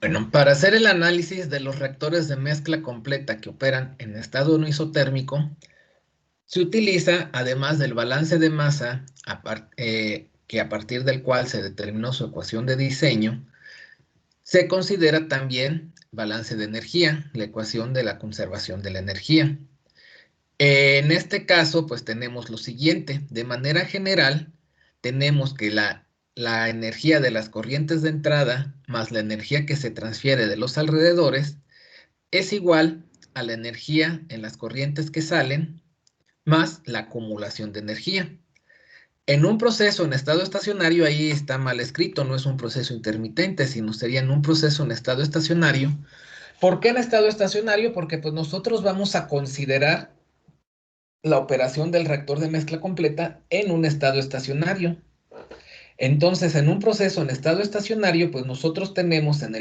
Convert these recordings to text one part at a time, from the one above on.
Bueno, para hacer el análisis de los reactores de mezcla completa que operan en estado no isotérmico, se utiliza, además del balance de masa, que a partir del cual se determinó su ecuación de diseño, se considera también balance de energía, la ecuación de la conservación de la energía. En este caso, pues tenemos lo siguiente. De manera general, tenemos que la energía de las corrientes de entrada más la energía que se transfiere de los alrededores es igual a la energía en las corrientes que salen más la acumulación de energía. En un proceso en estado estacionario, ahí está mal escrito, no es un proceso intermitente, sino sería en un proceso en estado estacionario. ¿Por qué en estado estacionario? Porque pues nosotros vamos a considerar la operación del reactor de mezcla completa en un estado estacionario. Entonces, en un proceso en estado estacionario, pues nosotros tenemos en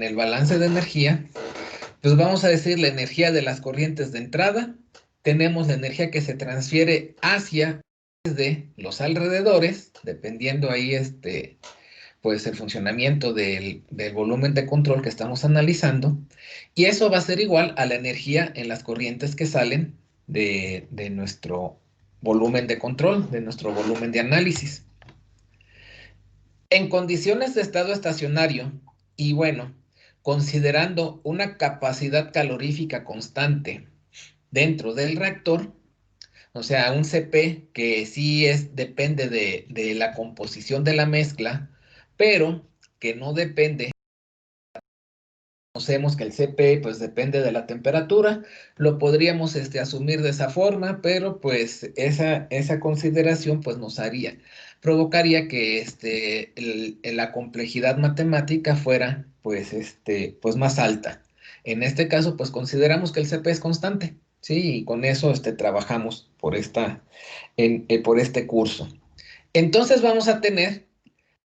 el balance de energía, pues vamos a decir la energía de las corrientes de entrada, tenemos la energía que se transfiere hacia de los alrededores, dependiendo ahí pues el funcionamiento del volumen de control que estamos analizando, y eso va a ser igual a la energía en las corrientes que salen de nuestro volumen de control, de nuestro volumen de análisis. En condiciones de estado estacionario, y bueno, considerando una capacidad calorífica constante dentro del reactor, o sea, un CP que sí depende de la composición de la mezcla, pero que no depende. Conocemos que el CP pues depende de la temperatura, lo podríamos asumir de esa forma, pero pues esa consideración pues provocaría que la complejidad matemática fuera pues más alta. En este caso pues consideramos que el CP es constante, ¿sí? Y con eso trabajamos por este curso. Entonces vamos a tener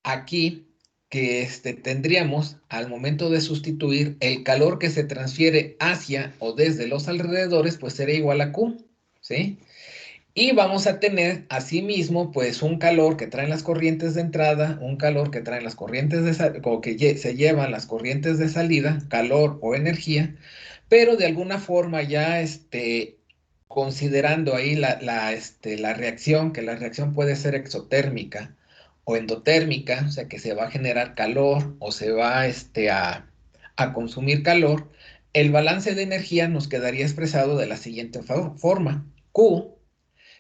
aquí que tendríamos al momento de sustituir el calor que se transfiere hacia o desde los alrededores, pues será igual a Q, ¿sí? Y vamos a tener asimismo, pues un calor que traen las corrientes de entrada, un calor que traen las corrientes de salida, o que se llevan las corrientes de salida, calor o energía, pero de alguna forma ya considerando ahí la reacción, que la reacción puede ser exotérmica o endotérmica, o sea que se va a generar calor o se va a consumir calor, el balance de energía nos quedaría expresado de la siguiente forma. Q,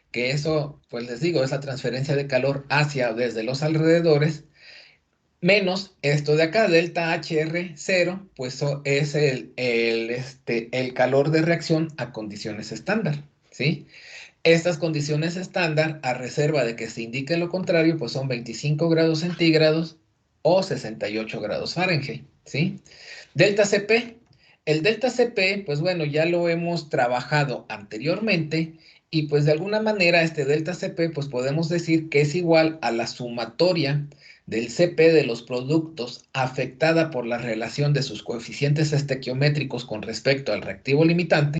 que eso, pues les digo, es la transferencia de calor hacia o desde los alrededores, menos esto de acá, delta HR0, pues es el calor de reacción a condiciones estándar, ¿sí? Estas condiciones estándar, a reserva de que se indique lo contrario, pues son 25 grados centígrados o 68 grados Fahrenheit, ¿sí? Delta CP. El delta CP, pues bueno, ya lo hemos trabajado anteriormente y pues de alguna manera este delta CP, pues podemos decir que es igual a la sumatoria del CP de los productos afectada por la relación de sus coeficientes estequiométricos con respecto al reactivo limitante,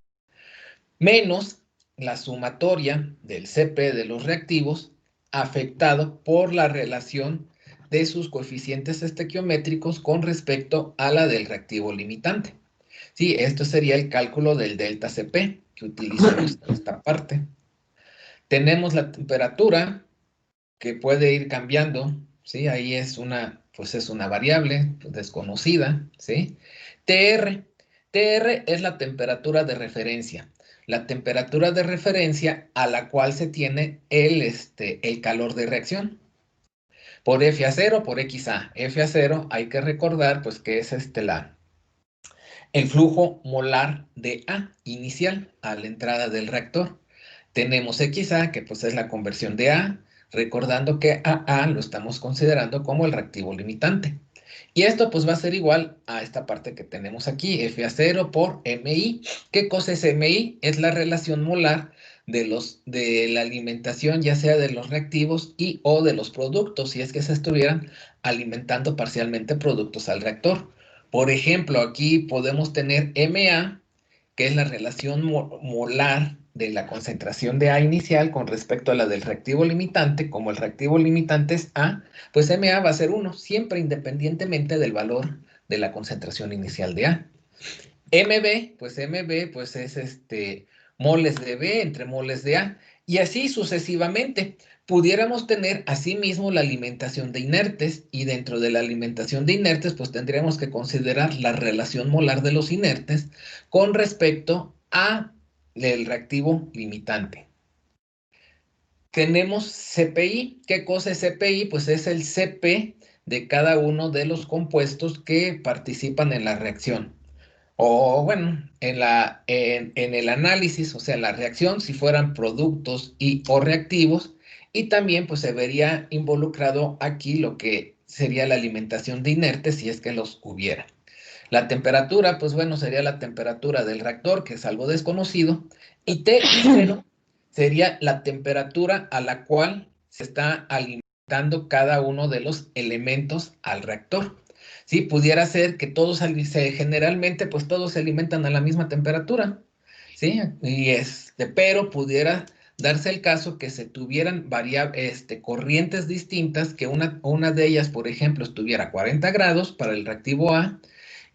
menos la sumatoria del CP de los reactivos afectado por la relación de sus coeficientes estequiométricos con respecto a la del reactivo limitante. Sí, esto sería el cálculo del delta CP que utilizamos en esta parte. Tenemos la temperatura que puede ir cambiando, ¿sí? Ahí pues es una variable desconocida, ¿sí? TR. TR es la temperatura de referencia. La temperatura de referencia a la cual se tiene el calor de reacción. Por F a 0, por XA. F a 0 hay que recordar pues que es el flujo molar de A inicial a la entrada del reactor. Tenemos XA, que pues es la conversión de A, recordando que AA lo estamos considerando como el reactivo limitante. Y esto pues va a ser igual a esta parte que tenemos aquí, F a 0 por MI. ¿Qué cosa es MI? Es la relación molar de la alimentación, ya sea de los reactivos y o de los productos, si es que se estuvieran alimentando parcialmente productos al reactor. Por ejemplo, aquí podemos tener MA, que es la relación molar de la concentración de A inicial con respecto a la del reactivo limitante. Como el reactivo limitante es A, pues MA va a ser 1, siempre independientemente del valor de la concentración inicial de A. MB, pues es moles de B entre moles de A, y así sucesivamente. Pudiéramos tener asimismo la alimentación de inertes, y dentro de la alimentación de inertes, pues tendríamos que considerar la relación molar de los inertes con respecto a el reactivo limitante. Tenemos CPI. ¿Qué cosa es CPI? Pues es el CP de cada uno de los compuestos que participan en la reacción. O bueno, en el análisis, o sea, la reacción, si fueran productos y o reactivos, y también pues se vería involucrado aquí lo que sería la alimentación de inertes si es que los hubiera. La temperatura, pues bueno, sería la temperatura del reactor, que es algo desconocido, y T y 0 sería la temperatura a la cual se está alimentando cada uno de los elementos al reactor. Sí, pudiera ser que todos generalmente pues todos se alimentan a la misma temperatura, ¿sí? Pero pudiera darse el caso que se tuvieran corrientes distintas, que una de ellas, por ejemplo, estuviera a 40 grados para el reactivo A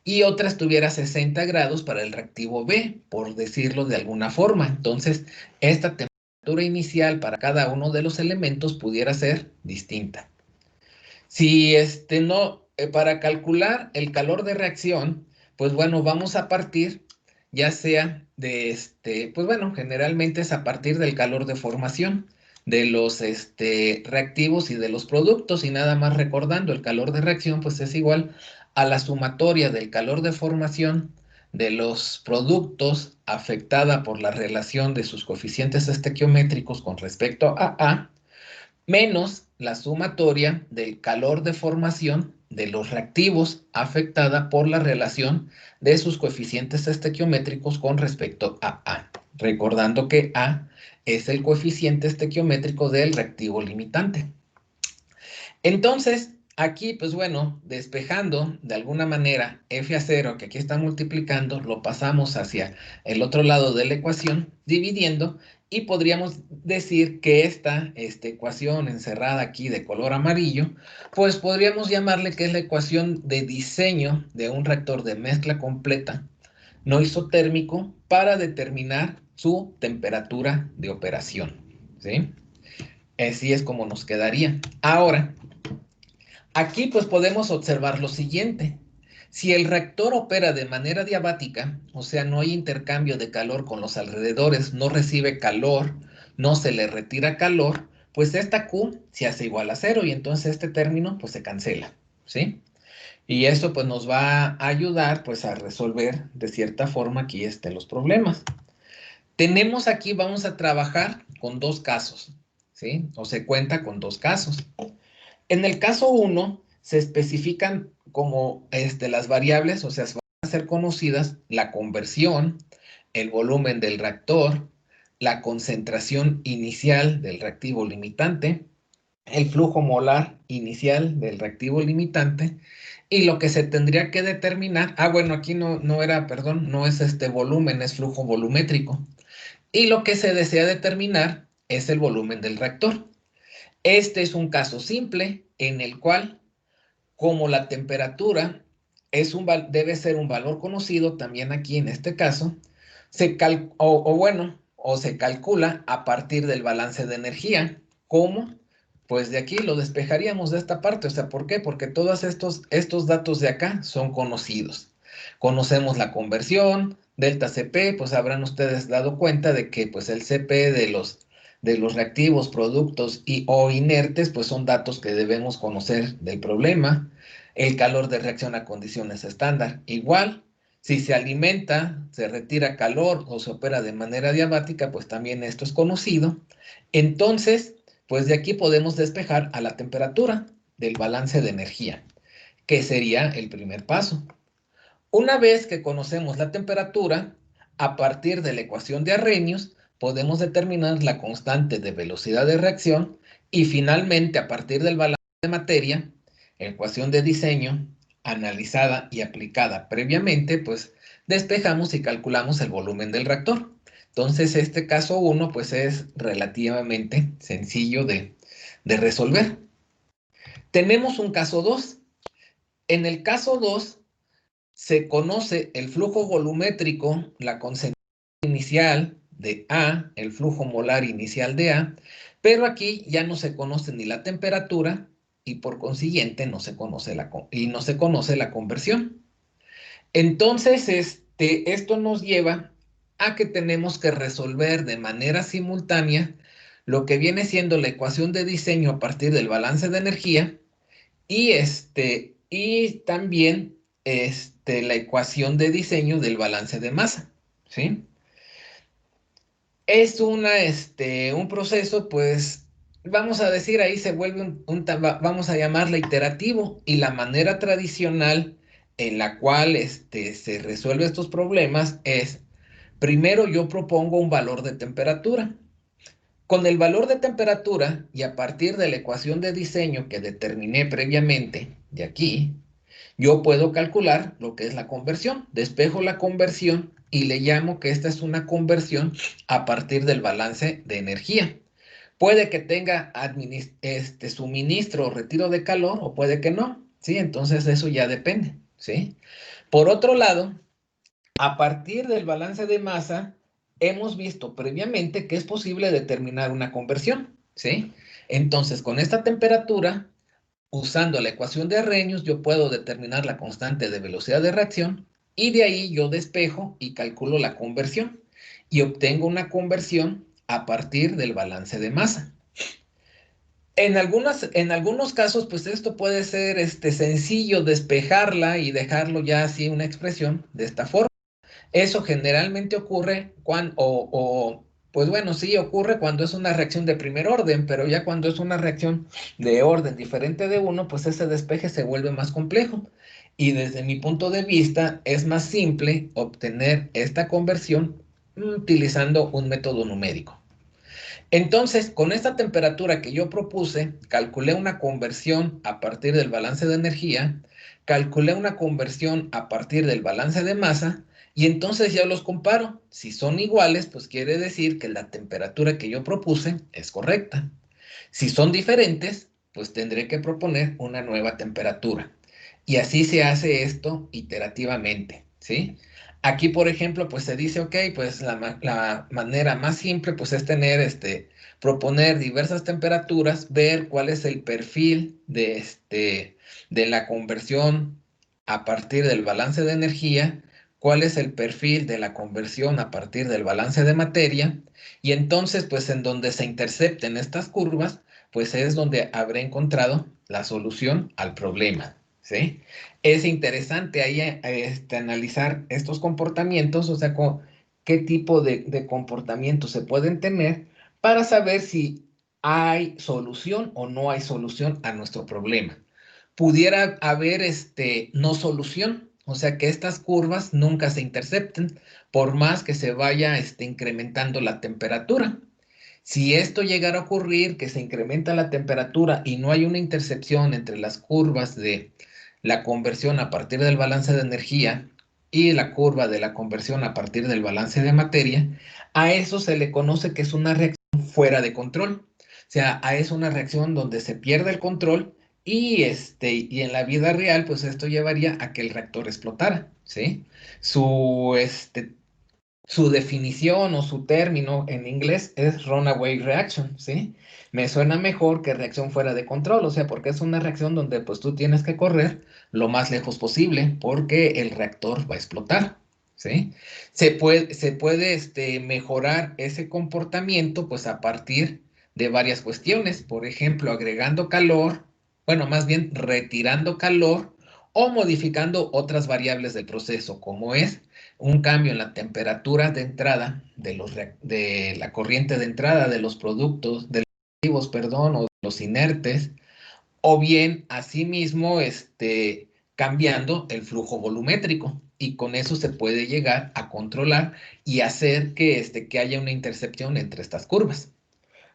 y otra estuviera a 60 grados para el reactivo B, por decirlo de alguna forma. Entonces, esta temperatura inicial para cada uno de los elementos pudiera ser distinta. Si no, para calcular el calor de reacción, pues bueno, vamos a partir ya sea de pues bueno, generalmente es a partir del calor de formación de los reactivos y de los productos, y nada más recordando, el calor de reacción pues es igual a la sumatoria del calor de formación de los productos afectada por la relación de sus coeficientes estequiométricos con respecto a A, menos la sumatoria del calor de formación de los reactivos afectada por la relación de sus coeficientes estequiométricos con respecto a A. Recordando que A es el coeficiente estequiométrico del reactivo limitante. Entonces, aquí, pues bueno, despejando de alguna manera f a 0, que aquí está multiplicando, lo pasamos hacia el otro lado de la ecuación, dividiendo, y podríamos decir que esta ecuación encerrada aquí de color amarillo, pues podríamos llamarle que es la ecuación de diseño de un reactor de mezcla completa no isotérmico para determinar su temperatura de operación, ¿sí? Así es como nos quedaría. Ahora, aquí pues podemos observar lo siguiente. Si el reactor opera de manera diabática, o sea, no hay intercambio de calor con los alrededores, no recibe calor, no se le retira calor, pues esta Q se hace igual a 0 y entonces este término pues se cancela, ¿sí? Y esto pues nos va a ayudar pues a resolver de cierta forma aquí los problemas. Tenemos aquí, vamos a trabajar con dos casos, ¿sí? O se cuenta con dos casos. En el caso 1, se especifican como las variables, o sea, van a ser conocidas la conversión, el volumen del reactor, la concentración inicial del reactivo limitante, el flujo molar inicial del reactivo limitante, y lo que se tendría que determinar, bueno, aquí no era, perdón, no es volumen, es flujo volumétrico, y lo que se desea determinar es el volumen del reactor. Este es un caso simple en el cual, como la temperatura debe ser un valor conocido, también aquí en este caso, se calcula a partir del balance de energía. ¿Cómo? Pues de aquí lo despejaríamos de esta parte. O sea, ¿por qué? Porque todos estos datos de acá son conocidos. Conocemos la conversión, delta Cp, pues habrán ustedes dado cuenta de que pues el Cp de los reactivos, productos o inertes, pues son datos que debemos conocer del problema. El calor de reacción a condiciones estándar, igual. Si se alimenta, se retira calor o se opera de manera diabática, pues también esto es conocido. Entonces, pues de aquí podemos despejar a la temperatura del balance de energía, que sería el primer paso. Una vez que conocemos la temperatura, a partir de la ecuación de Arrhenius, podemos determinar la constante de velocidad de reacción y finalmente, a partir del balance de materia, ecuación de diseño, analizada y aplicada previamente, pues despejamos y calculamos el volumen del reactor. Entonces, este caso 1, pues es relativamente sencillo de resolver. Tenemos un caso 2. En el caso 2, se conoce el flujo volumétrico, la concentración inicial de A, el flujo molar inicial de A, pero aquí ya no se conoce ni la temperatura y por consiguiente no se conoce la conversión. Entonces, esto nos lleva a que tenemos que resolver de manera simultánea lo que viene siendo la ecuación de diseño a partir del balance de energía y también la ecuación de diseño del balance de masa, ¿sí? Es un proceso, pues, vamos a decir, ahí se vuelve vamos a llamarla iterativo, y la manera tradicional en la cual se resuelve estos problemas es, primero yo propongo un valor de temperatura. Con el valor de temperatura y a partir de la ecuación de diseño que determiné previamente de aquí, yo puedo calcular lo que es la conversión. Despejo la conversión y le llamo que esta es una conversión a partir del balance de energía. Puede que tenga suministro o retiro de calor o puede que no, ¿sí? Entonces eso ya depende, ¿sí? Por otro lado, a partir del balance de masa, hemos visto previamente que es posible determinar una conversión, ¿sí? Entonces, con esta temperatura, usando la ecuación de Arrhenius, yo puedo determinar la constante de velocidad de reacción y de ahí yo despejo y calculo la conversión y obtengo una conversión a partir del balance de masa. En algunos casos, pues esto puede ser sencillo despejarla y dejarlo ya así una expresión de esta forma. Eso generalmente ocurre pues bueno, sí ocurre cuando es una reacción de primer orden, pero ya cuando es una reacción de orden diferente de uno, pues ese despeje se vuelve más complejo. Y desde mi punto de vista, es más simple obtener esta conversión utilizando un método numérico. Entonces, con esta temperatura que yo propuse, calculé una conversión a partir del balance de energía, calculé una conversión a partir del balance de masa, y entonces ya los comparo. Si son iguales, pues quiere decir que la temperatura que yo propuse es correcta. Si son diferentes, pues tendré que proponer una nueva temperatura. Y así se hace esto iterativamente, ¿sí? Aquí, por ejemplo, pues se dice, ok, pues la manera más simple, pues es proponer diversas temperaturas, ver cuál es el perfil de la conversión a partir del balance de energía, cuál es el perfil de la conversión a partir del balance de materia, y entonces, pues en donde se intercepten estas curvas, pues es donde habré encontrado la solución al problema, ¿sí? Es interesante ahí analizar estos comportamientos, o sea, qué tipo de comportamientos se pueden tener para saber si hay solución o no hay solución a nuestro problema. Pudiera haber no solución, o sea, que estas curvas nunca se intercepten, por más que se vaya incrementando la temperatura. Si esto llegara a ocurrir, que se incrementa la temperatura y no hay una intercepción entre las curvas de la conversión a partir del balance de energía y la curva de la conversión a partir del balance de materia, a eso se le conoce que es una reacción fuera de control. O sea, a es una reacción donde se pierde el control y en la vida real, pues esto llevaría a que el reactor explotara, ¿sí? Su, su definición o su término en inglés es runaway reaction, ¿sí? Me suena mejor que reacción fuera de control, o sea, porque es una reacción donde pues tú tienes que correr lo más lejos posible porque el reactor va a explotar, ¿sí? Se puede mejorar ese comportamiento pues a partir de varias cuestiones, por ejemplo, agregando calor, bueno, más bien retirando calor o modificando otras variables del proceso, como es un cambio en la temperatura de entrada de la corriente de entrada de los productos, de los activos, perdón, o de los inertes, o bien, asimismo, cambiando el flujo volumétrico. Y con eso se puede llegar a controlar y hacer que haya una intercepción entre estas curvas.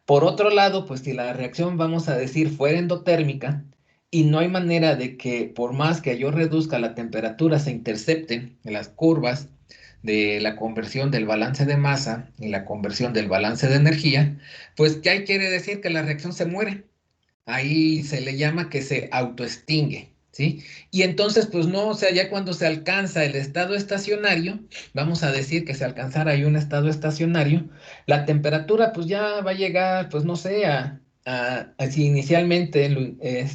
Por otro lado, pues si la reacción, vamos a decir, fuera endotérmica y no hay manera de que por más que yo reduzca la temperatura se intercepten en las curvas de la conversión del balance de masa y la conversión del balance de energía, pues ya quiere decir que la reacción se muere. Ahí se le llama que se autoextingue, ¿sí? Y entonces, pues no, o sea, ya cuando se alcanza el estado estacionario, vamos a decir que se alcanzara ahí un estado estacionario, la temperatura pues ya va a llegar, pues no sé, si inicialmente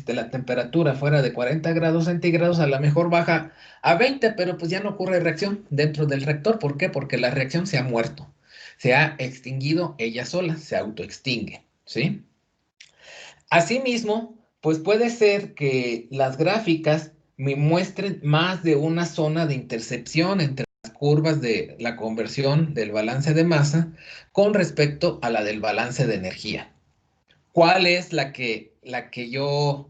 la temperatura fuera de 40 grados centígrados, a lo mejor baja a 20, pero pues ya no ocurre reacción dentro del reactor. ¿Por qué? Porque la reacción se ha muerto, se ha extinguido ella sola, se autoextingue, ¿sí? Asimismo, pues puede ser que las gráficas me muestren más de una zona de intercepción entre las curvas de la conversión del balance de masa con respecto a la del balance de energía. ¿Cuál es la que yo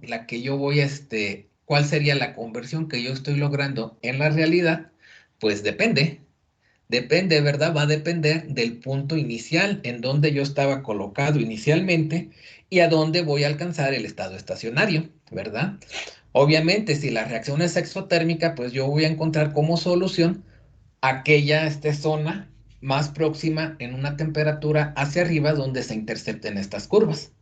voy cuál sería la conversión que yo estoy logrando en la realidad? Pues depende, ¿verdad? Va a depender del punto inicial en donde yo estaba colocado inicialmente y a dónde voy a alcanzar el estado estacionario, ¿verdad? Obviamente, si la reacción es exotérmica, pues yo voy a encontrar como solución aquella zona más próxima en una temperatura hacia arriba donde se intercepten estas curvas.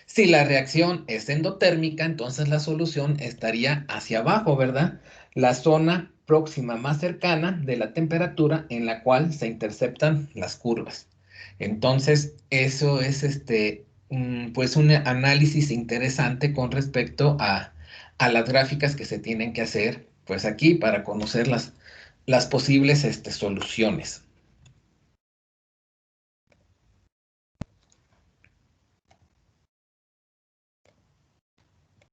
Si la reacción es endotérmica, entonces la solución estaría hacia abajo, ¿verdad? La zona próxima más cercana de la temperatura en la cual se interceptan las curvas. Entonces, eso es pues un análisis interesante con respecto a las gráficas que se tienen que hacer, pues aquí para conocer las posibles soluciones.